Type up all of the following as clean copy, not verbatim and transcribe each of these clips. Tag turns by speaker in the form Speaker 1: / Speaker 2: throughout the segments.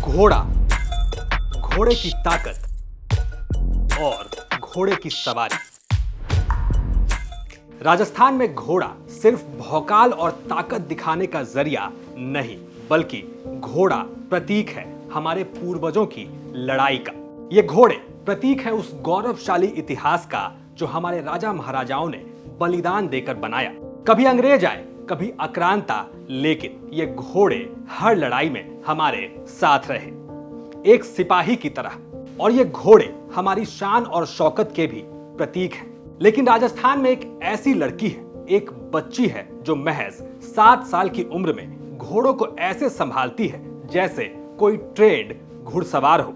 Speaker 1: घोड़ा, घोड़े की ताकत और घोड़े की सवारी। राजस्थान में घोड़ा सिर्फ भौकाल और ताकत दिखाने का जरिया नहीं, बल्कि घोड़ा प्रतीक है हमारे पूर्वजों की लड़ाई का। ये घोड़े प्रतीक है उस गौरवशाली इतिहास का जो हमारे राजा महाराजाओं ने बलिदान देकर बनाया। कभी अंग्रेज आए, कभी आक्रांता, लेकिन ये घोड़े हर लड़ाई में हमारे साथ रहे, एक सिपाही की तरह। और ये घोड़े हमारी शान और शौकत के भी प्रतीक हैं। लेकिन राजस्थान में एक ऐसी लड़की है, एक बच्ची है जो महज 7 साल की उम्र में घोड़ों को ऐसे संभालती है जैसे कोई ट्रेंड घुड़सवार हो।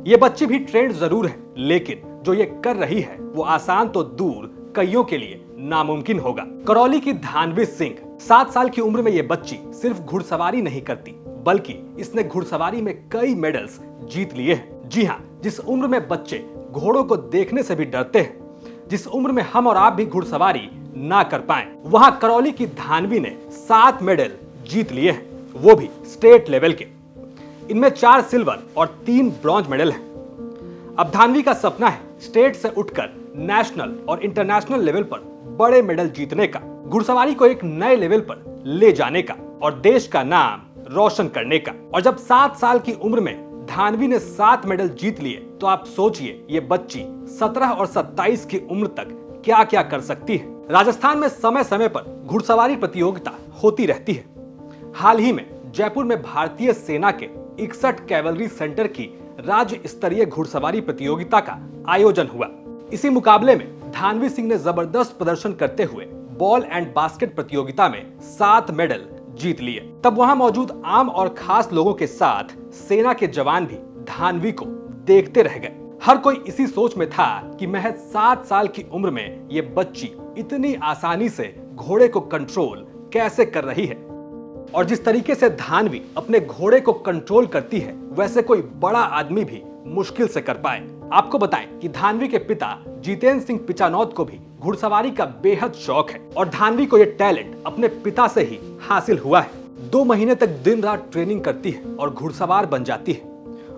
Speaker 1: ये बच्ची भी ट्रेंड जरूर है, लेकिन जो ये कर रही है वो आसान तो दूर, कईयों के लिए नामुमकिन होगा। करौली की धानवी सिंह, 7 साल की उम्र में ये बच्ची सिर्फ घुड़सवारी नहीं करती, बल्कि इसने घुड़सवारी में कई मेडल्स जीत लिए हैं। जी हाँ, जिस उम्र में बच्चे घोड़ों को देखने से भी डरते हैं, जिस उम्र में हम और आप भी घुड़सवारी ना कर पाए, वहां करौली की धानवी ने 7 मेडल जीत लिए हैं, वो भी स्टेट लेवल के। इनमें 4 सिल्वर और 3 ब्रॉन्ज मेडल हैं। अब धानवी का सपना है स्टेट से उठकर नेशनल और इंटरनेशनल लेवल पर बड़े मेडल जीतने का, घुड़सवारी को एक नए लेवल पर ले जाने का और देश का नाम रोशन करने का। और जब 7 साल की उम्र में धानवी ने 7 मेडल जीत लिए, तो आप सोचिए ये बच्ची 17 और 27 की उम्र तक क्या क्या कर सकती है। राजस्थान में समय समय पर घुड़सवारी प्रतियोगिता होती रहती है। हाल ही में जयपुर में भारतीय सेना के 61 कैवलरी सेंटर की राज्य स्तरीय घुड़सवारी प्रतियोगिता का आयोजन हुआ। इसी मुकाबले में धानवी सिंह ने जबरदस्त प्रदर्शन करते हुए बॉल एंड बास्केट प्रतियोगिता में 7 मेडल जीत लिए। तब वहां मौजूद आम और खास लोगों के साथ सेना के जवान भी धानवी को देखते रह गए। हर कोई इसी सोच में था कि महज 7 साल की उम्र में ये बच्ची इतनी आसानी से घोड़े को कंट्रोल कैसे कर रही है। और जिस तरीके से धानवी अपने घोड़े को कंट्रोल करती है, वैसे कोई बड़ा आदमी भी मुश्किल से कर पाए। आपको बताएं कि धानवी के पिता जितेंद्र सिंह पिचानौत को भी घुड़सवारी का बेहद शौक है और धानवी को यह टैलेंट अपने पिता से ही हासिल हुआ है। 2 महीने तक दिन रात ट्रेनिंग करती है और घुड़सवार बन जाती है,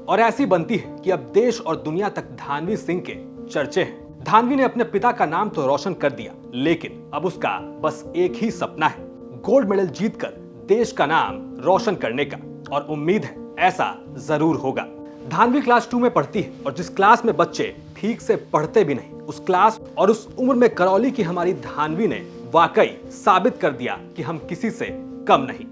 Speaker 1: और ऐसी बनती है कि अब देश और दुनिया तक धानवी सिंह के चर्चे हैं। धानवी ने अपने पिता का नाम तो रोशन कर दिया, लेकिन अब उसका बस एक ही सपना है, गोल्ड मेडल जीतकर देश का नाम रोशन करने का। और उम्मीद है ऐसा जरूर होगा। धानवी क्लास 2 में पढ़ती है, और जिस क्लास में बच्चे ठीक से पढ़ते भी नहीं, उस क्लास और उस उम्र में करौली की हमारी धानवी ने वाकई साबित कर दिया कि हम किसी से कम नहीं।